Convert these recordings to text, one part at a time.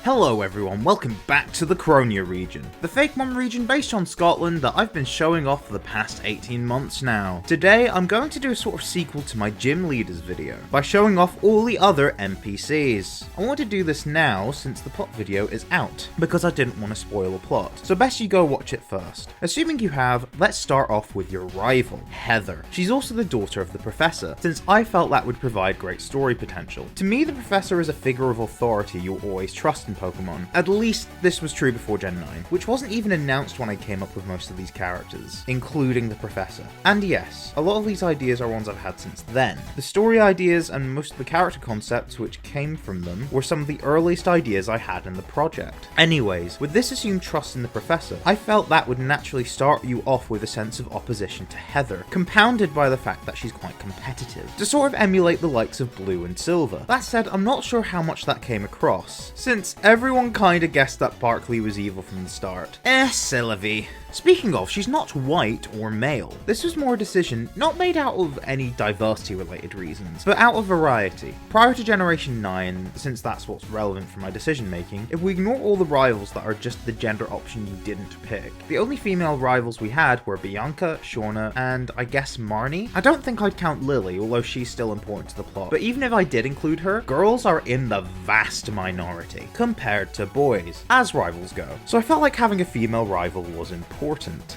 Hello everyone, welcome back to the Croneo region, the Fakemon region based on Scotland that I've been showing off for the past 18 months now. Today I'm going to do a sort of sequel to my gym leaders video, by showing off all the other NPCs. I want to do this now since the plot video is out, because I didn't want to spoil the plot, so best you go watch it first. Assuming you have, let's start off with your rival, Heather. She's also the daughter of the Professor, since I felt that would provide great story potential. To me, the Professor is a figure of authority you'll always trust in Pokemon. At least this was true before Gen 9, which wasn't even announced when I came up with most of these characters, including the Professor. And yes, a lot of these ideas are ones I've had since then. The story ideas and most of the character concepts which came from them were some of the earliest ideas I had in the project. Anyways, with this assumed trust in the Professor, I felt that would naturally start you off with a sense of opposition to Heather, compounded by the fact that she's quite competitive, to sort of emulate the likes of Blue and Silver. That said, I'm not sure how much that came across, since everyone kinda guessed that Barclay was evil from the start. Sylvie. Speaking of, she's not white or male. This was more a decision not made out of any diversity related reasons, but out of variety. Prior to Generation 9, since that's what's relevant for my decision making, if we ignore all the rivals that are just the gender option you didn't pick, the only female rivals we had were Bianca, Shauna, and I guess Mhairi? I don't think I'd count Lily, although she's still important to the plot, but even if I did include her, girls are in the vast minority, compared to boys, as rivals go. So I felt like having a female rival was important,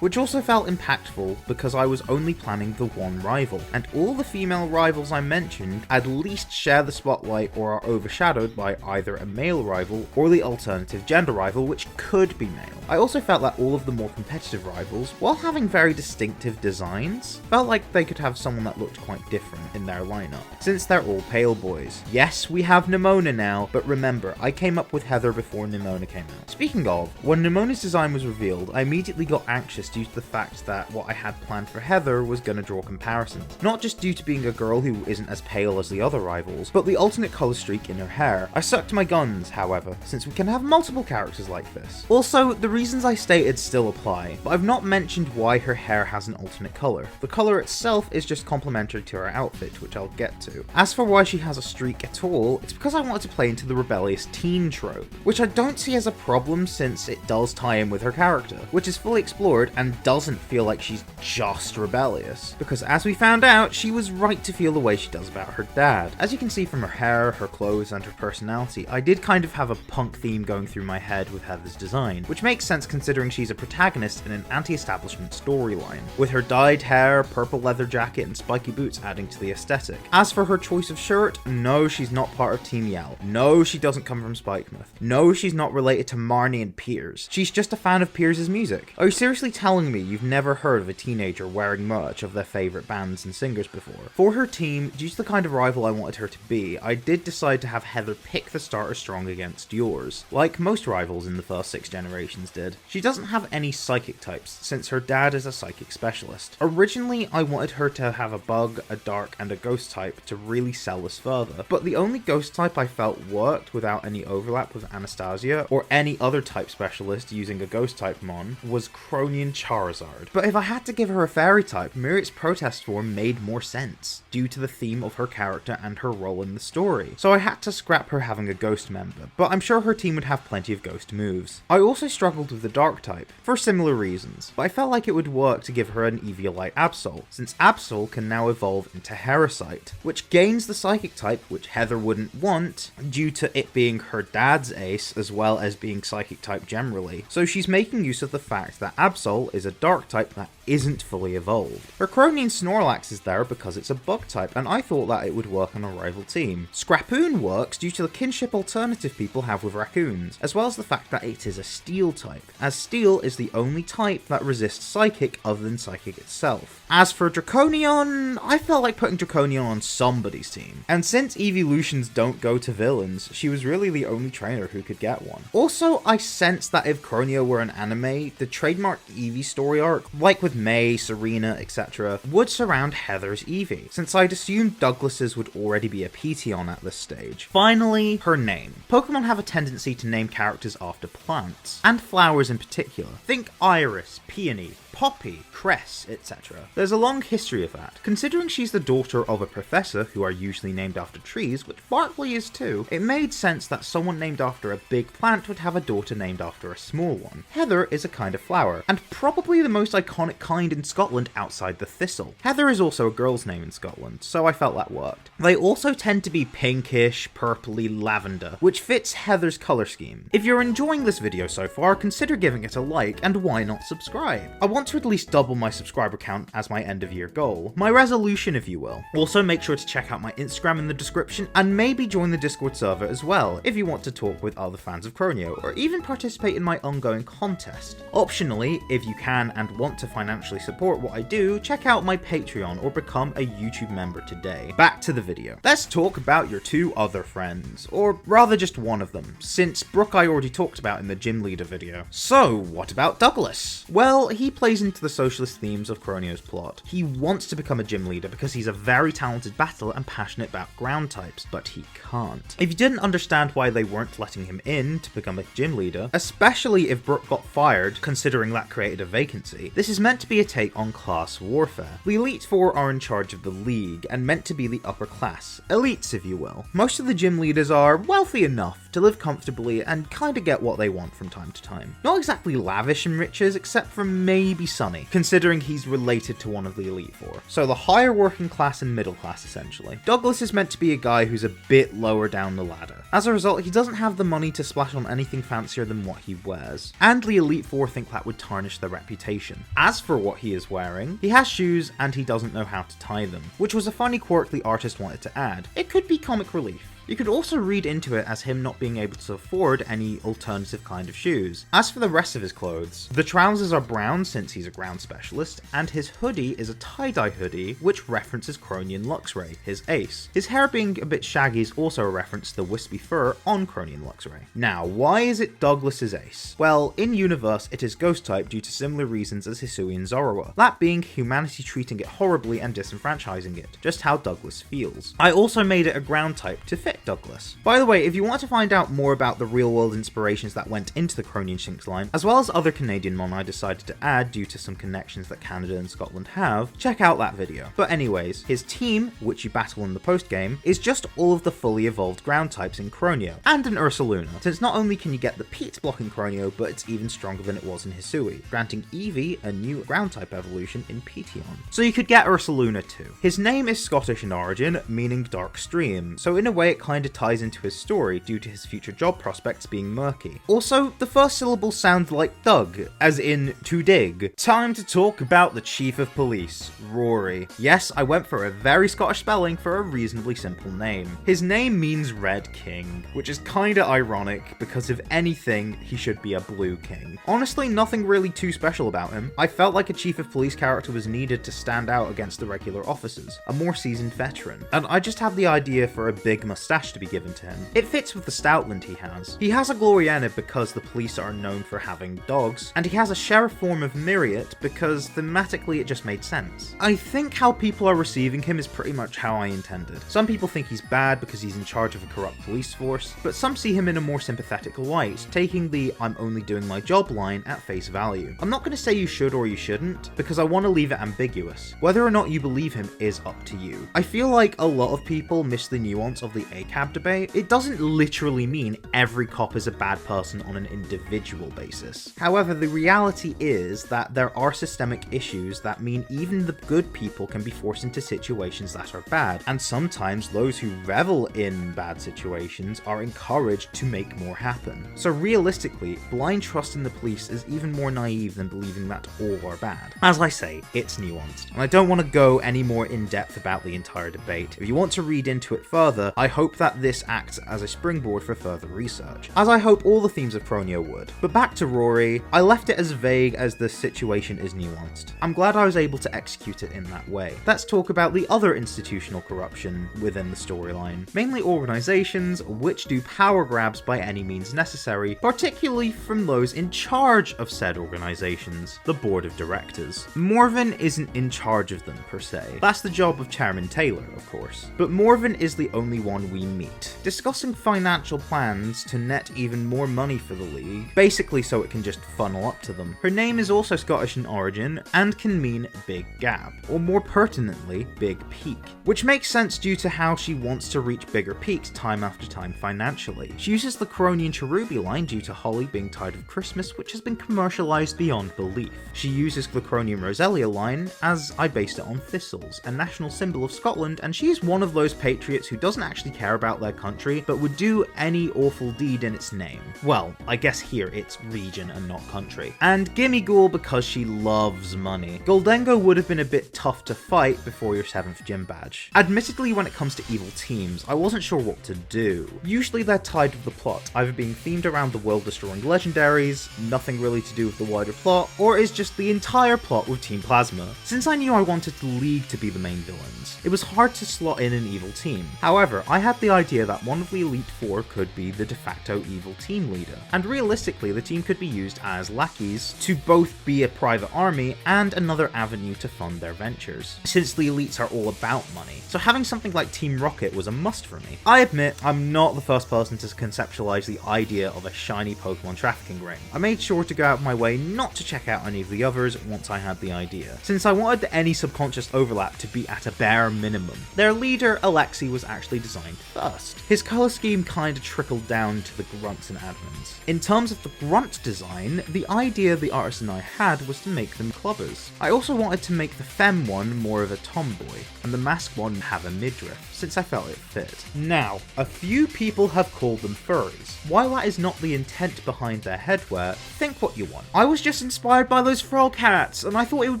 which also felt impactful because I was only planning the one rival, and all the female rivals I mentioned at least share the spotlight or are overshadowed by either a male rival or the alternative gender rival, which could be male. I also felt that all of the more competitive rivals, while having very distinctive designs, felt like they could have someone that looked quite different in their lineup, since they're all pale boys. Yes, we have Nimona now, but remember, I came up with Heather before Nimona came out. Speaking of, when Nimona's design was revealed, I immediately got anxious due to the fact that what I had planned for Heather was going to draw comparisons. Not just due to being a girl who isn't as pale as the other rivals, but the alternate colour streak in her hair. I stuck to my guns, however, since we can have multiple characters like this. Also, the reasons I stated still apply, but I've not mentioned why her hair has an alternate colour. The colour itself is just complementary to her outfit, which I'll get to. As for why she has a streak at all, it's because I wanted to play into the rebellious teen trope, which I don't see as a problem since it does tie in with her character, which is fully explored and doesn't feel like she's just rebellious, because as we found out, she was right to feel the way she does about her dad. As you can see from her hair, her clothes, and her personality, I did kind of have a punk theme going through my head with Heather's design, which makes sense considering she's a protagonist in an anti-establishment storyline, with her dyed hair, purple leather jacket, and spiky boots adding to the aesthetic. As for her choice of shirt, no, she's not part of Team Yell. No, she doesn't come from Spikemouth. No, she's not related to Marnie and Piers. She's just a fan of Piers' music. Are you seriously telling me you've never heard of a teenager wearing merch of their favourite bands and singers before? For her team, due to the kind of rival I wanted her to be, I did decide to have Heather pick the starter strong against yours, like most rivals in the first 6 generations did. She doesn't have any psychic types, since her dad is a psychic specialist. Originally, I wanted her to have a bug, a dark, and a ghost type to really sell this further, but the only ghost type I felt worked without any overlap with Anastasia, or any other type specialist using a ghost type mon, was Croneo Charizard. But if I had to give her a fairy type, Miriam's protest form made more sense, due to the theme of her character and her role in the story. So I had to scrap her having a ghost member, but I'm sure her team would have plenty of ghost moves. I also struggled with the dark type, for similar reasons, but I felt like it would work to give her an Eviolite Absol, since Absol can now evolve into Heracite, which gains the psychic type, which Heather wouldn't want, due to it being her dad's ace, as well as being psychic type generally. So she's making use of the fact that Absol is a dark type that isn't fully evolved. Her Croneo Snorlax is there because it's a bug type, and I thought that it would work on a rival team. Scrapoon works due to the kinship alternative people have with raccoons, as well as the fact that it is a steel type, as steel is the only type that resists psychic other than psychic itself. As for Draconion, I felt like putting Draconion on somebody's team, and since evolutions don't go to villains, she was really the only trainer who could get one. Also, I sensed that if Croneo were an anime, the trademark Eevee story arc, like with May, Serena, etc., would surround Heather's Eevee, since I'd assumed Douglas's would already be a Petion at this stage. Finally, her name. Pokemon have a tendency to name characters after plants, and flowers in particular. Think iris, peony, poppy, cress, etc. There's a long history of that. Considering she's the daughter of a professor who are usually named after trees, which Barclay is too, it made sense that someone named after a big plant would have a daughter named after a small one. Heather is a kind of flower, and probably the most iconic kind in Scotland outside the thistle. Heather is also a girl's name in Scotland, so I felt that worked. They also tend to be pinkish, purpley lavender, which fits Heather's colour scheme. If you're enjoying this video so far, consider giving it a like, and why not subscribe? I want to at least double my subscriber count as my end of year goal. My resolution, if you will. Also, make sure to check out my Instagram in the description, and maybe join the Discord server as well, if you want to talk with other fans of Croneo, or even participate in my ongoing contest. Optionally, if you can and want to financially support what I do, check out my Patreon or become a YouTube member today. Back to the video. Let's talk about your two other friends, or rather just one of them, since Brooke I already talked about in the gym leader video. So, what about Douglas? Well, he plays into the socialist themes of Croneo's plot. He wants to become a gym leader because he's a very talented battler and passionate about ground types, but he can't. If you didn't understand why they weren't letting him in to become a gym leader, especially if Brooke got fired, considering that created a vacancy, this is meant to be a take on class warfare. The Elite Four are in charge of the League, and meant to be the upper class, elites if you will. Most of the gym leaders are wealthy enough to live comfortably and kinda get what they want from time to time. Not exactly lavish in riches, except for maybe Sonny, considering he's related to one of the Elite Four. So the higher working class and middle class essentially. Douglas is meant to be a guy who's a bit lower down the ladder. As a result, he doesn't have the money to splash on anything fancier than what he wears, and the Elite Four think that would tarnish their reputation. As for what he is wearing, he has shoes and he doesn't know how to tie them, which was a funny quirk the artist wanted to add. It could be comic relief. You could also read into it as him not being able to afford any alternative kind of shoes. As for the rest of his clothes, the trousers are brown since he's a ground specialist, and his hoodie is a tie-dye hoodie which references Cronian Luxray, his ace. His hair being a bit shaggy is also a reference to the wispy fur on Cronian Luxray. Now, why is it Douglas's ace? Well, in universe it is ghost type due to similar reasons as Hisui and Zorua, that being humanity treating it horribly and disenfranchising it, just how Douglas feels. I also made it a ground type to fit Douglas. By the way, if you want to find out more about the real-world inspirations that went into the Cronian Shinx line, as well as other Canadian mon I decided to add due to some connections that Canada and Scotland have, check out that video. But anyways, his team, which you battle in the post-game, is just all of the fully evolved ground types in Croneo, and an Ursaluna, since not only can you get the Peat block in Croneo, but it's even stronger than it was in Hisui, granting Eevee a new ground type evolution in Petion. So you could get Ursaluna too. His name is Scottish in origin, meaning dark stream, so in a way it kinda ties into his story due to his future job prospects being murky. Also, the first syllables sound like Doug, as in to dig. Time to talk about the Chief of Police, Ruaridh. Yes, I went for a very Scottish spelling for a reasonably simple name. His name means Red King, which is kinda ironic because if anything, he should be a Blue King. Honestly, nothing really too special about him. I felt like a Chief of Police character was needed to stand out against the regular officers, a more seasoned veteran, and I just had the idea for a big mustache to be given to him. It fits with the Stoutland he has. He has a Gloriana because the police are known for having dogs, and he has a sheriff form of Mhairi because thematically it just made sense. I think how people are receiving him is pretty much how I intended. Some people think he's bad because he's in charge of a corrupt police force, but some see him in a more sympathetic light, taking the "I'm only doing my job" line at face value. I'm not going to say you should or you shouldn't, because I want to leave it ambiguous. Whether or not you believe him is up to you. I feel like a lot of people miss the nuance of the ACAB debate. It doesn't literally mean every cop is a bad person on an individual basis. However, the reality is that there are systemic issues that mean even the good people can be forced into situations that are bad, and sometimes those who revel in bad situations are encouraged to make more happen. So realistically, blind trust in the police is even more naive than believing that all are bad. As I say, it's nuanced, and I don't want to go any more in depth about the entire debate. If you want to read into it further, I hope that this acts as a springboard for further research, as I hope all the themes of Croneo would. But back to Ruaridh, I left it as vague as the situation is nuanced. I'm glad I was able to execute it in that way. Let's talk about the other institutional corruption within the storyline, mainly organizations which do power grabs by any means necessary, particularly from those in charge of said organizations, the board of directors. Morven isn't in charge of them per se. That's the job of Chairman Taylor, of course. But Morven is the only one we we meet, discussing financial plans to net even more money for the league, basically so it can just funnel up to them. Her name is also Scottish in origin and can mean big gap, or more pertinently, big peak, which makes sense due to how she wants to reach bigger peaks time after time financially. She uses the Croneo and Cherubi line due to Holly being tired of Christmas, which has been commercialised beyond belief. She uses the Croneo and Roselia line, as I based it on thistles, a national symbol of Scotland, and she is one of those patriots who doesn't actually care about their country, but would do any awful deed in its name. Well, I guess here it's region and not country. And Gimme Ghoul because she loves money. Goldengo would have been a bit tough to fight before your 7th gym badge. Admittedly, when it comes to evil teams, I wasn't sure what to do. Usually they're tied with the plot, either being themed around the world-destroying legendaries, nothing really to do with the wider plot, or is just the entire plot with Team Plasma. Since I knew I wanted the League to be the main villains, it was hard to slot in an evil team. However, I had the idea that one of the Elite Four could be the de facto evil team leader, and realistically the team could be used as lackeys to both be a private army and another avenue to fund their ventures, since the elites are all about money, so having something like Team Rocket was a must for me. I admit, I'm not the first person to conceptualize the idea of a shiny Pokemon trafficking ring. I made sure to go out of my way not to check out any of the others once I had the idea, since I wanted any subconscious overlap to be at a bare minimum. Their leader, Alexie, was actually designed first. His colour scheme kinda trickled down to the Grunts and admins. In terms of the Grunt design, the idea the artist and I had was to make them clubbers. I also wanted to make the femme one more of a tomboy, and the mask one have a midriff, since I felt it fit. Now, a few people have called them furries. While that is not the intent behind their headwear, think what you want. I was just inspired by those frog cats, and I thought it would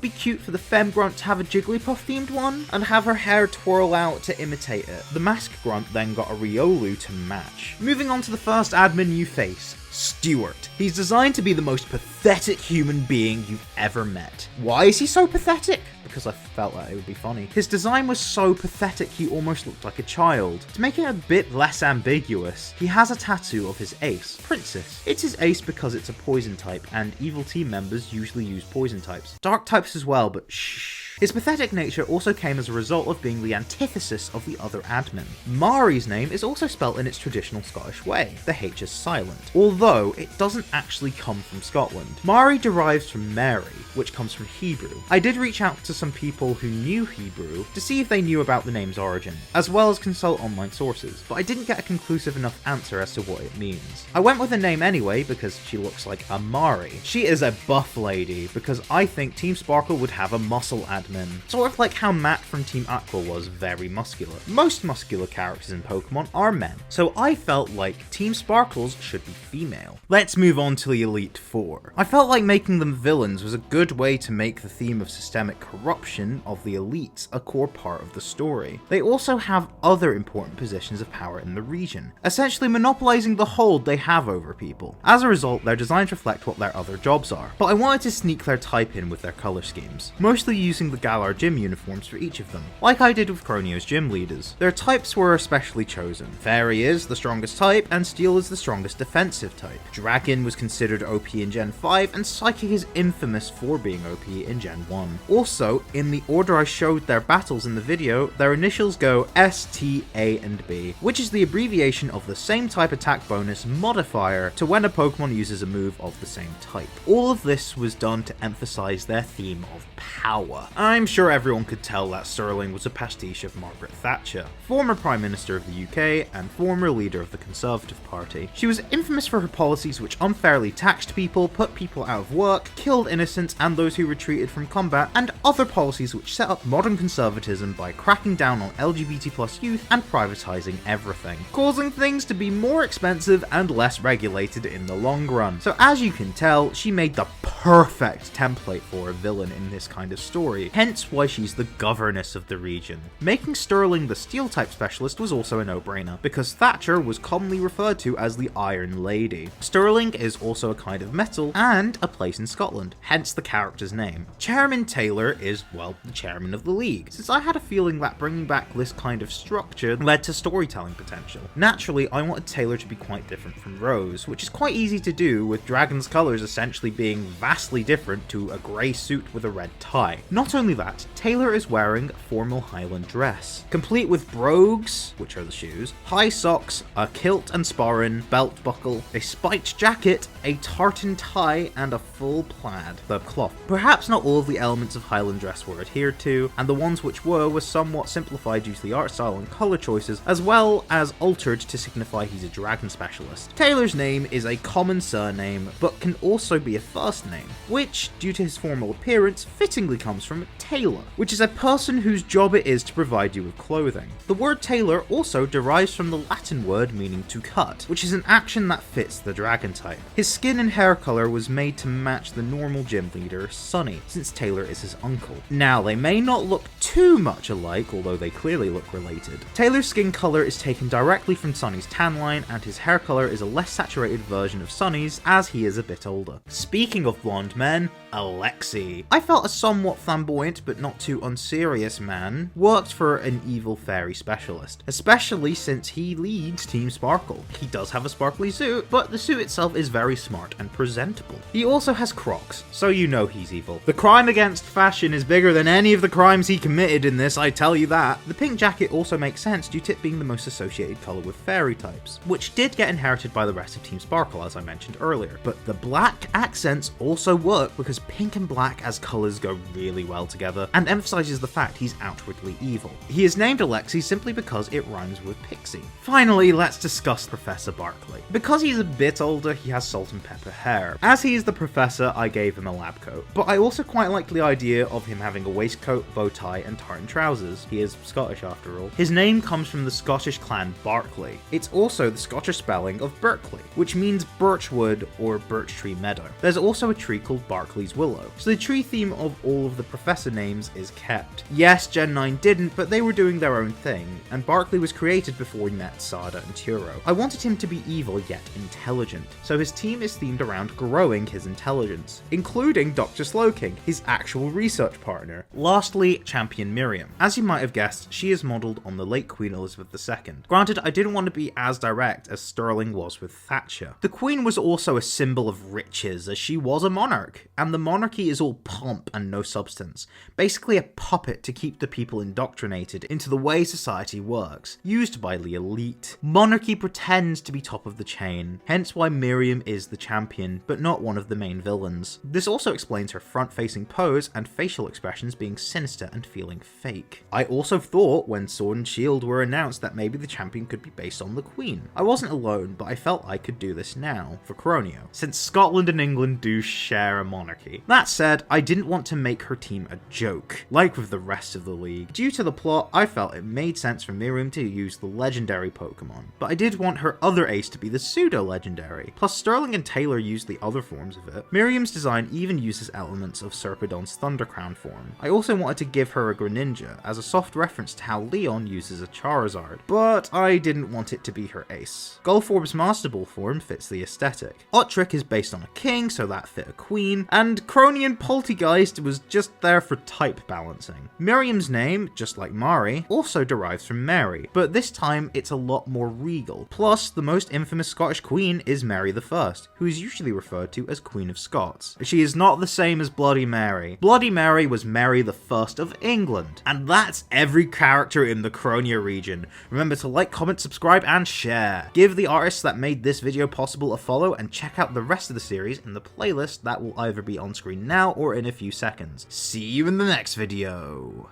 be cute for the femme grunt to have a Jigglypuff themed one, and have her hair twirl out to imitate it. The mask grunt then got a Riolu to match. Moving on to the first admin you face, Stuart. He's designed to be the most pathetic human being you've ever met. Why is he so pathetic? Because I felt that it would be funny. His design was so pathetic he almost looked like a child. To make it a bit less ambiguous, he has a tattoo of his ace, Princess. It's his ace because it's a poison type, and evil team members usually use poison types. Dark types as well, but shh. His pathetic nature also came as a result of being the antithesis of the other admin. Mhairi's name is also spelt in its traditional Scottish way. The H is silent, although it doesn't actually come from Scotland. Mhairi derives from Mhairi, which comes from Hebrew. I did reach out to some people who knew Hebrew to see if they knew about the name's origin, as well as consult online sources, but I didn't get a conclusive enough answer as to what it means. I went with the name anyway because she looks like a Mhairi. She is a buff lady, because I think Team Sparkle would have a muscle admin. Sort of like how Matt from Team Aqua was very muscular. Most muscular characters in Pokemon are men, so I felt like Team Sparkles should be female. Let's move on to the Elite Four. I felt like making them villains was a good way to make the theme of systemic corruption of the elites a core part of the story. They also have other important positions of power in the region, essentially monopolizing the hold they have over people. As a result, their designs reflect what their other jobs are, but I wanted to sneak their type in with their color schemes, mostly using the Galar gym uniforms for each of them, like I did with Croneo's gym leaders. Their types were especially chosen. Fairy is the strongest type, and Steel is the strongest defensive type. Dragon was considered OP in Gen 5, and Psychic is infamous for being OP in Gen 1. Also, in the order I showed their battles in the video, their initials go S, T, A, and B, which is the abbreviation of the same type attack bonus modifier to when a Pokemon uses a move of the same type. All of this was done to emphasize their theme of power. I'm sure everyone could tell that Stirling was a pastiche of Margaret Thatcher, former Prime Minister of the UK and former leader of the Conservative Party. She was infamous for her policies which unfairly taxed people, put people out of work, killed innocents and those who retreated from combat, and other policies which set up modern conservatism by cracking down on LGBT+ youth and privatising everything, causing things to be more expensive and less regulated in the long run. So as you can tell, she made the perfect template for a villain in this kind of story, hence why she's the governess of the region. Making Stirling the Steel-type specialist was also a no-brainer, because Thatcher was commonly referred to as the Iron Lady. Stirling is also a kind of metal, and a place in Scotland, hence the character's name. Chairman Taylor is, well, the chairman of the league, since I had a feeling that bringing back this kind of structure led to storytelling potential. Naturally, I wanted Taylor to be quite different from Rose, which is quite easy to do with Dragon's colours essentially being vastly different to a grey suit with a red tie. Not only that, Taylor is wearing a formal Highland dress, complete with brogues, which are the shoes, high socks, a kilt and sporran, belt buckle, a spiked jacket, a tartan tie, and a full plaid, the cloth. Perhaps not all of the elements of Highland dress were adhered to, and the ones which were somewhat simplified due to the art style and colour choices, as well as altered to signify he's a dragon specialist. Taylor's name is a common surname, but can also be a first name, which, due to his formal appearance, fittingly comes from tailor, which is a person whose job it is to provide you with clothing. The word tailor also derives from the Latin word meaning to cut, which is an action that fits the dragon type. His skin and hair colour was made to match the normal gym leader, Sonny, since Taylor is his uncle. Now, they may not look too much alike, although they clearly look related. Taylor's skin colour is taken directly from Sonny's tan line, and his hair colour is a less saturated version of Sonny's, as he is a bit older. Speaking of blonde men, Alexie. I felt a somewhat flamboyant but not too unserious man worked for an evil fairy specialist, especially since he leads Team Sparkle. He does have a sparkly suit, but the suit itself is very smart and presentable. He also has Crocs, so you know he's evil. The crime against fashion is bigger than any of the crimes he committed in this, I tell you that. The pink jacket also makes sense due to it being the most associated colour with fairy types, which did get inherited by the rest of Team Sparkle as I mentioned earlier. But the black accents also work because pink and black as colours go really well together, and emphasises the fact he's outwardly evil. He is named Alexie simply because it rhymes with pixie. Finally, let's discuss Professor Barclay. Because he's a bit older, he has salt and pepper hair. As he is the professor, I gave him a lab coat, but I also quite like the idea of him having a waistcoat, bow tie, and tartan trousers. He is Scottish after all. His name comes from the Scottish clan Barclay. It's also the Scottish spelling of Berkeley, which means birchwood or birch tree meadow. There's also a tree called Barclay's Willow, so the tree theme of all of the professor names is kept. Yes, Gen 9 didn't, but they were doing their own thing, and Barclay was created before he met Sada and Turo. I wanted him to be evil yet intelligent, so his team is themed around growing his intelligence, including Dr. Slowking, his actual research partner. Lastly, Champion Miriam. As you might have guessed, she is modelled on the late Queen Elizabeth II. Granted, I didn't want to be as direct as Stirling was with Thatcher. The Queen was also a symbol of riches, as she was a monarch, and the monarchy is all pomp and no substance, basically a puppet to keep the people indoctrinated into the way society works, used by the elite. Monarchy pretends to be top of the chain, hence why Miriam is the champion, but not one of the main villains. This also explains her front-facing pose and facial expressions being sinister and feeling fake. I also thought when Sword and Shield were announced that maybe the champion could be based on the Queen. I wasn't alone, but I felt I could do this now, for Croneo, since Scotland and England do share a monarchy. That said, I didn't want to make her team a joke, like with the rest of the league. Due to the plot, I felt it made sense for Miriam to use the legendary Pokemon, but I did want her other ace to be the pseudo-legendary. Plus Stirling and Taylor used the other forms of it. Miriam's design even uses elements of Serpedon's Thundercrown form. I also wanted to give her a Greninja, as a soft reference to how Leon uses a Charizard, but I didn't want it to be her ace. Golforb's Master Ball form fits the aesthetic. Otrick is based on a king, so that fit a queen, and Cronian Poltegeist was just there for type balancing. Miriam's name, just like Mhairi, also derives from Mhairi, but this time it's a lot more regal. Plus, the most infamous Scottish queen is Mary I, who is usually referred to as Queen of Scots. She is not the same as Bloody Mary. Bloody Mary was Mary I of England. And that's every character in the Croneo region. Remember to like, comment, subscribe, and share. Give the artists that made this video possible a follow, and check out the rest of the series in the playlist that will either be on screen now or in a few seconds. See you in the next video.